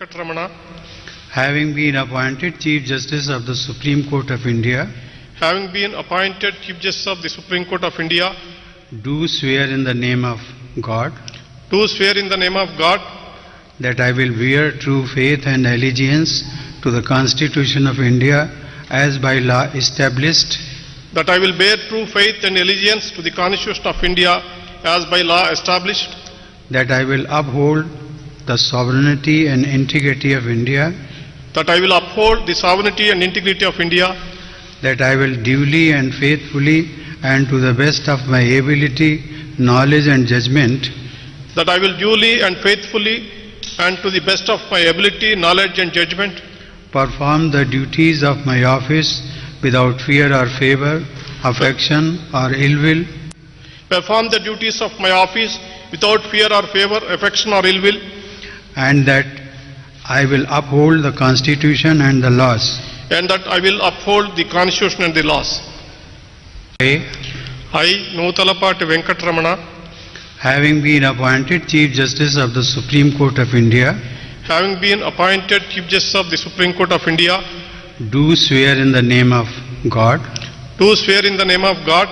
Venkatramana, having been appointed Chief Justice of the Supreme Court of India, having been appointed Chief Justice of the Supreme Court of India, do swear in the name of God do swear in the name of God that I will bear true faith and allegiance to the Constitution of India as by law established, that I will bear true faith and allegiance to the Constitution of India as by law established, that I will uphold the sovereignty and integrity of India, that I will uphold the sovereignty and integrity of India, that I will duly and faithfully and to the best of my ability, knowledge and judgment that I will duly and faithfully and to the best of my ability, knowledge and judgment perform the duties of my office without fear or favor, affection or ill will, perform the duties of my office without fear or favor, affection or ill will, and that I will uphold the Constitution and the laws. and that I will uphold the Constitution and the laws. I, Nutalapati Venkatramana, Having been appointed Chief Justice of the Supreme Court of India, having been appointed Chief Justice of the Supreme Court of India, do swear in the name of God do swear in the name of God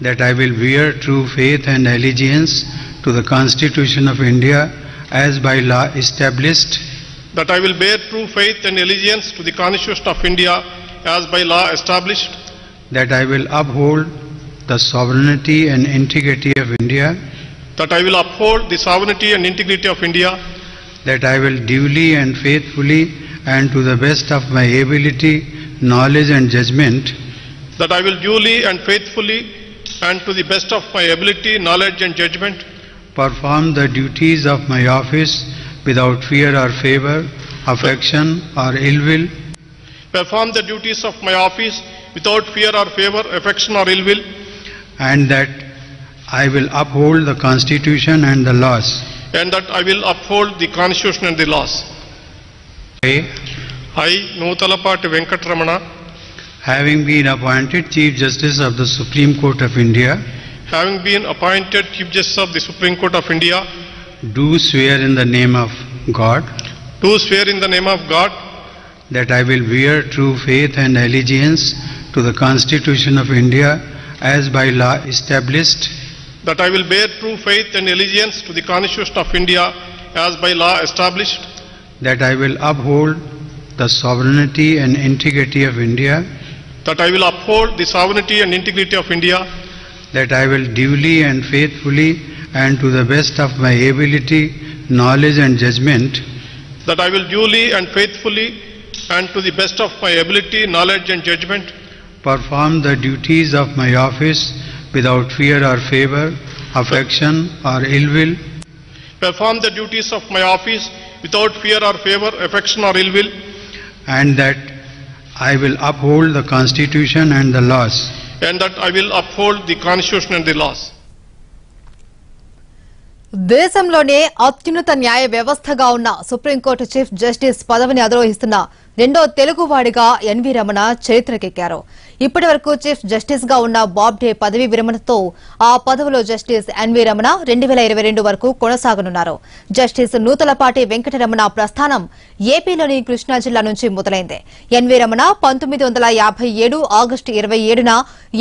that I will bear true faith and allegiance to the Constitution of India as by law established, that I will bear true faith and allegiance to the Constitution of India as by law established, that I will uphold the sovereignty and integrity of India, that I will uphold the sovereignty and integrity of India, that I will duly and faithfully and to the best of my ability, knowledge and judgment that I will duly and faithfully and to the best of my ability, knowledge and judgment perform the duties of my office without fear or favor, affection or ill will, perform the duties of my office without fear or favor, affection or ill will, and that I will uphold the Constitution and the laws. and that I will uphold the Constitution and the laws. I, Nutalapati Venkatramana, Having been appointed Chief Justice of the Supreme Court of India, having been appointed Chief Justice of the Supreme Court of India, do swear in the name of God do swear in the name of God that I will bear true faith and allegiance to the Constitution of India as by law established, that I will bear true faith and allegiance to the Constitution of India as by law established, that I will uphold the sovereignty and integrity of India, that I will uphold the sovereignty and integrity of India, that I will duly and faithfully and to the best of my ability, knowledge and judgment that I will duly and faithfully and to the best of my ability, knowledge and judgment perform the duties of my office without fear or favor, affection or ill will, perform the duties of my office without fear or favor, affection or ill will, and that I will uphold the Constitution and the laws. and that I will uphold the Constitution and the laws. దేశంలోనే అత్యున్నత న్యాయ వ్యవస్థగా ఉన్న supreme court chief justice పదవిని అధిరోహిస్తున్న రెండో తెలుగువాడిగా NV Ramana చరిత్రకెక్కారు. ఇప్పటివరకు chief justice గా ఉన్న బాబ్డే పదవీ విరమణతో ఆ పదవిలో జస్టిస్ ఎన్వీ రమణ 2022 వరకు కొనసాగనున్నారు. జస్టిస్ నూతలపాటి వెంకటరమణ ప్రస్థానం ఏపీలోని కృష్ణా జిల్లా నుంచి మొదలైంది. ఎన్వీ రమణ 1957 ఆగస్టు 27న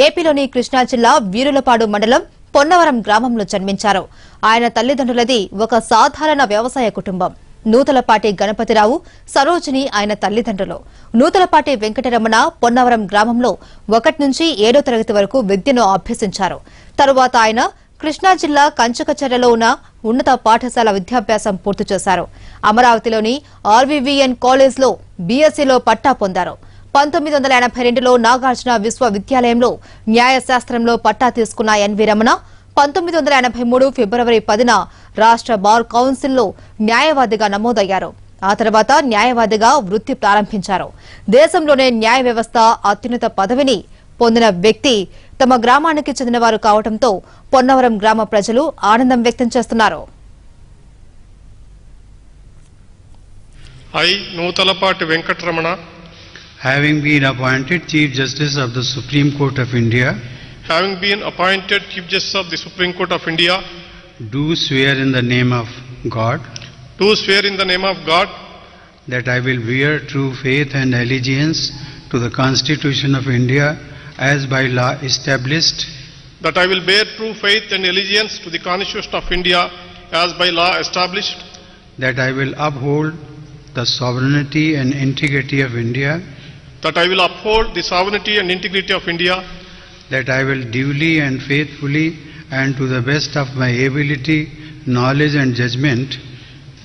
ఏపీలోని కృష్ణా జిల్లా వీరులపాడు మండలం పొన్నవరం గ్రామంలో జన్మించారు. ఆయన తల్లిదండ్రులది ఒక సాధారణ వ్యవసాయ కుటుంబం. నూతలపాటి గణపతిరావు, సరోజిని ఆయన తల్లిదండ్రులు. నూతలపాటి వెంకటరమణ పొన్నవరం గ్రామంలో 1 నుంచి 7వ తరగతి వరకు విద్యను అభ్యసించారు. తరువాత ఆయన కృష్ణా జిల్లా కంచకచర్లలో ఉన్న ఉన్నత పాఠశాల విద్యాభ్యాసం పూర్తి చేశారు. అమరావతిలోని ఆర్వీవీఎన్ కాలేజ్లో బీఎస్సీలో పట్టా పొందారు. 1982లో నాగార్జున విశ్వవిద్యాలయంలో న్యాయశాస్త్రంలో పట్టా తీసుకున్న ఎన్వీ రమణ 1983 ఫిబ్రవరి 10న రాష్ట్ర బార్ కౌన్సిల్లో న్యాయవాదిగా నమోదయ్యారు. ఆ తర్వాత న్యాయవాదిగా వృత్తి ప్రారంభించారు. దేశంలోనే న్యాయ వ్యవస్థ అత్యున్నత పదవిని పొందిన వ్యక్తి తమ గ్రామానికి చెందినవారు కావడంతో పొన్నవరం గ్రామ ప్రజలు ఆనందం వ్యక్తం చేస్తున్నారు. I, Nutalapati Venkatramana, Having been appointed Chief Justice of the Supreme Court of India, having been appointed Chief Justice of the Supreme Court of India, do swear in the name of God do swear in the name of God that I will bear true faith and allegiance to the Constitution of India as by law established, that I will bear true faith and allegiance to the Constitution of India as by law established, that I will uphold the sovereignty and integrity of India, that I will uphold the sovereignty and integrity of India, that I will duly and faithfully and to the best of my ability, knowledge and judgment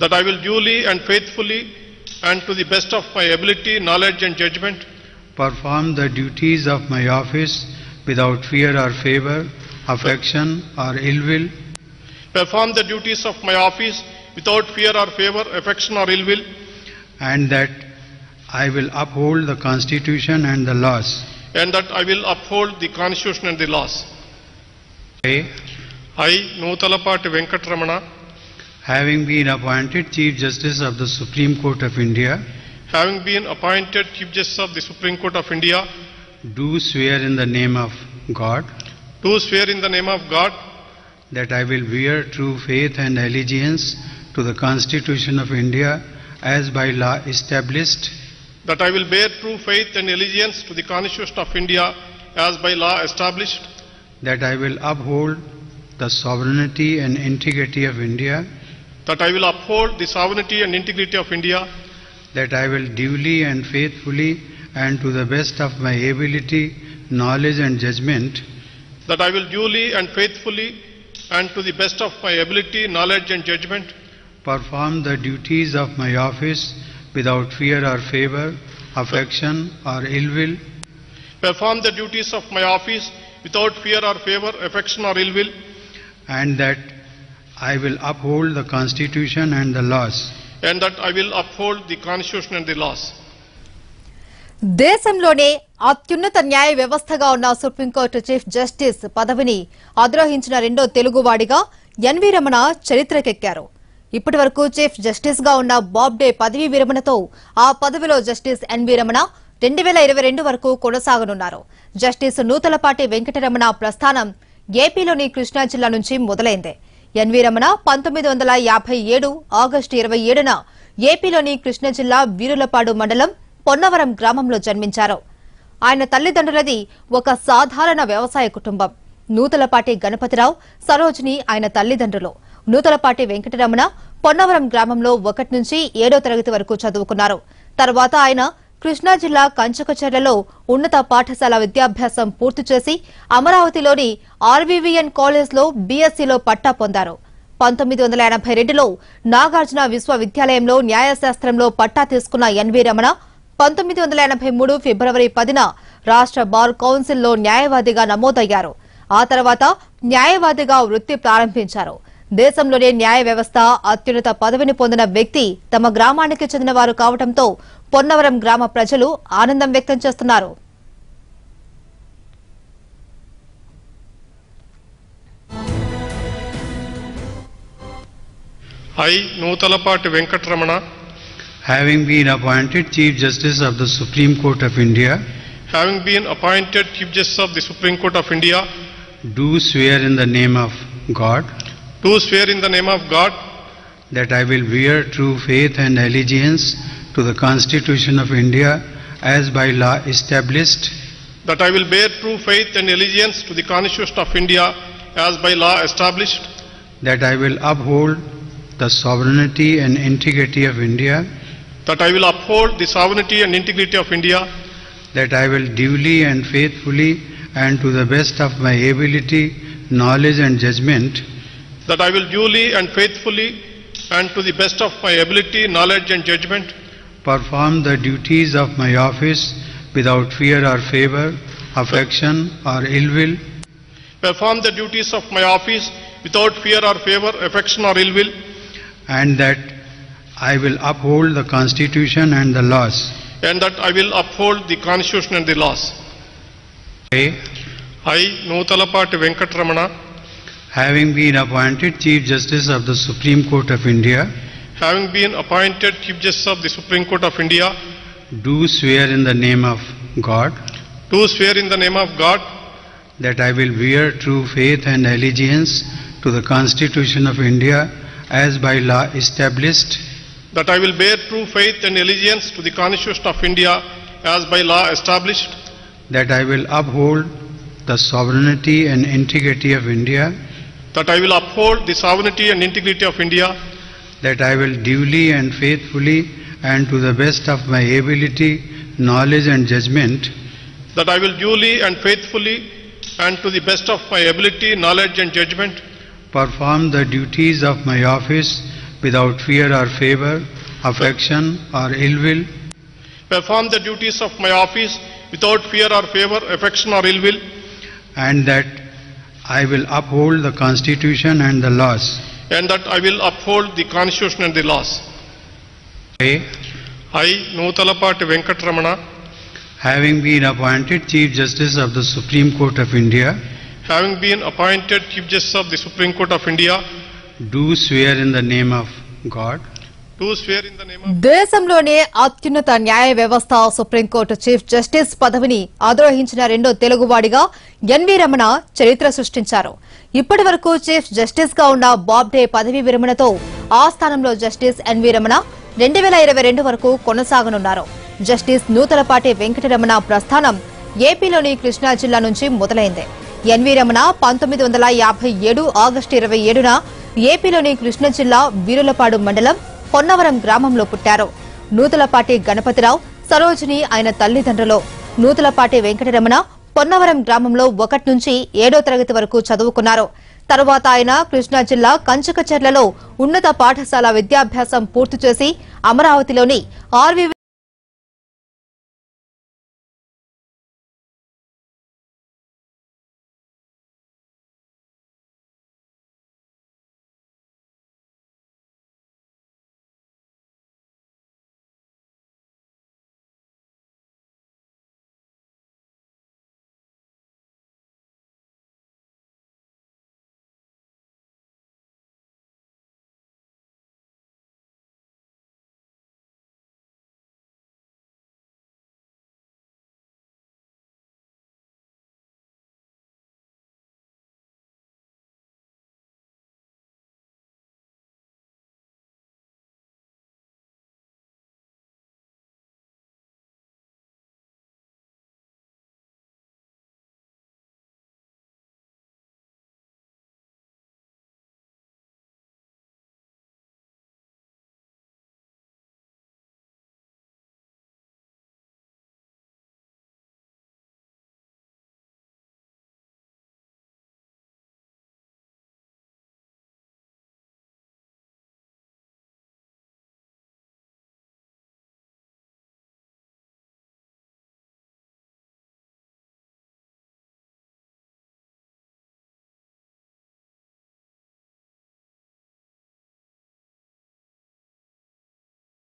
that I will duly and faithfully and to the best of my ability, knowledge and judgment perform the duties of my office without fear or favor, affection or ill will, perform the duties of my office without fear or favor, affection or ill will, and that I will uphold the Constitution and the laws. and that I will uphold the Constitution and the laws. I, Nutalapati Venkatramana, Having been appointed Chief Justice of the Supreme Court of India, having been appointed Chief Justice of the Supreme Court of India, do swear in the name of God do swear in the name of God that I will bear true faith and allegiance to the Constitution of India as by law established, that I will bear true faith and allegiance to the Constitution of India as by law established, that I will uphold the sovereignty and integrity of India, that I will uphold the sovereignty and integrity of India, that I will duly and faithfully and to the best of my ability, knowledge and judgment that I will duly and faithfully and to the best of my ability, knowledge and judgment perform the duties of my office without fear or favor, affection or ill will, perform the duties of my office without fear or favor, affection or ill will, and that I will uphold the Constitution and the laws. and that I will uphold the Constitution and the laws. దేశంలోనే అత్యున్నత న్యాయ వ్యవస్థగా ఉన్న supreme court chief justice పదవిని అధిరోహించిన రెండో తెలుగువాడిగా NV Ramana చరిత్రకెక్కారు. ఇప్పటి వరకు chief justice గా ఉన్న బాబ్డే పదవీ విరమణతో ఆ పదవిలో జస్టిస్ ఎన్వీ రమణ 2022 వరకు కొనసాగనున్నారు. జస్టిస్ నూతలపాటి వెంకటరమణ ప్రస్థానం ఏపీలోని కృష్ణా జిల్లా నుంచి మొదలైంది. ఎన్వీ రమణ 1957 ఆగస్టు 27న ఏపీలోని కృష్ణా జిల్లా వీరులపాడు మండలం పొన్నవరం గ్రామంలో జన్మించారు. ఆయన తల్లిదండ్రులది ఒక సాధారణ వ్యవసాయ కుటుంబం. నూతలపాటి గణపతిరావు, సరోజిని ఆయన తల్లిదండ్రులు. నూతలపాటి వెంకటరమణ పొన్నవరం గ్రామంలో 1 నుంచి 7వ తరగతి వరకు చదువుకున్నారు. తర్వాత ఆయన కృష్ణా జిల్లా కంచకచర్లలో ఉన్నత పాఠశాల విద్యాభ్యాసం పూర్తి చేసి అమరావతిలోని ఆర్వీవీఎన్ కాలేజ్లో బీఎస్సీలో పట్టా పొందారు. 1982లో నాగార్జున విశ్వవిద్యాలయంలో న్యాయశాస్త్రంలో పట్టా తీసుకున్న ఎన్వీ రమణ 1983 ఫిబ్రవరి 10న రాష్ట్ర బార్ కౌన్సిల్లో న్యాయవాదిగా నమోదయ్యారు. ఆ తర్వాత న్యాయవాదిగా వృత్తి ప్రారంభించారు. దేశంలోనే న్యాయ వ్యవస్థ అత్యున్నత పదవిని పొందిన వ్యక్తి తమ గ్రామానికి చెందినవారు కావడంతో పొన్నవరం గ్రామ ప్రజలు ఆనందం వ్యక్తం చేస్తున్నారు. I, Nutalapati Venkatramana, Having been appointed Chief Justice of the Supreme Court of India, having been appointed Chief Justice of the Supreme Court of India, do swear in the name of God do swear in the name of God that I will bear true faith and allegiance to the Constitution of India as by law established, that I will bear true faith and allegiance to the Constitution of India as by law established, that I will uphold the sovereignty and integrity of India, that I will uphold the sovereignty and integrity of India, that I will duly and faithfully and to the best of my ability, knowledge and judgment that I will duly and faithfully and to the best of my ability, knowledge and judgment perform the duties of my office without fear or favor, affection or ill will, perform the duties of my office without fear or favor, affection or ill will, and that I will uphold the Constitution and the laws. and that I will uphold the Constitution and the laws. I, Nutalapati Venkatramana, Having been appointed Chief Justice of the Supreme Court of India, having been appointed Chief Justice of the Supreme Court of India, do swear in the name of God do swear in the name of God that I will bear true faith and allegiance to the Constitution of India as by law established, that I will bear true faith and allegiance to the Constitution of India as by law established, that I will uphold the sovereignty and integrity of India, that I will uphold the sovereignty and integrity of India, that I will duly and faithfully and to the best of my ability, knowledge and judgment that I will duly and faithfully and to the best of my ability, knowledge and judgment perform the duties of my office without fear or favor, affection or ill will, perform the duties of my office without fear or favor, affection or ill will, and that I will uphold the Constitution and the laws. and that I will uphold the Constitution and the laws. I, Nutalapati Venkatramana, Having been appointed Chief Justice of the Supreme Court of India, having been appointed Chief Justice of the Supreme Court of India, do swear in the name of God do swear in the name of దేశంలోనే అత్యున్నత న్యాయ వ్యవస్థ supreme court chief justice పదవిని అధిరోహించిన రెండో తెలుగువాడిగా NV Ramana చరిత్ర సృష్టించారు. ఇప్పటి వరకు చీఫ్ జస్టిస్ గా ఉన్న బాబ్డే పదవీ విరమణతో ఆ స్థానంలో జస్టిస్ ఎన్వీ రమణ 2022 వరకు కొనసాగనున్నారు. జస్టిస్ నూతలపాటి వెంకటరమణ ప్రస్థానం ఏపీలోని కృష్ణా జిల్లా నుంచి మొదలైంది. ఎన్వీ రమణ 1957 ఆగస్టు 27న ఏపీలోని కృష్ణా జిల్లా వీరులపాడు మండలం పొన్నవరం గ్రామంలో పుట్టారు. నూతలపాటి గణపతిరావు, సరోజిని ఆయన తల్లిదండ్రులు. నూతలపాటి వెంకటరమణ పొన్నవరం గ్రామంలో 1 నుంచి 7వ తరగతి వరకు చదువుకున్నారు. తరువాత ఆయన కృష్ణా జిల్లా కంచకచర్లలో ఉన్నత పాఠశాల విద్యాభ్యాసం పూర్తి చేసి అమరావతిలోని ఆర్వీ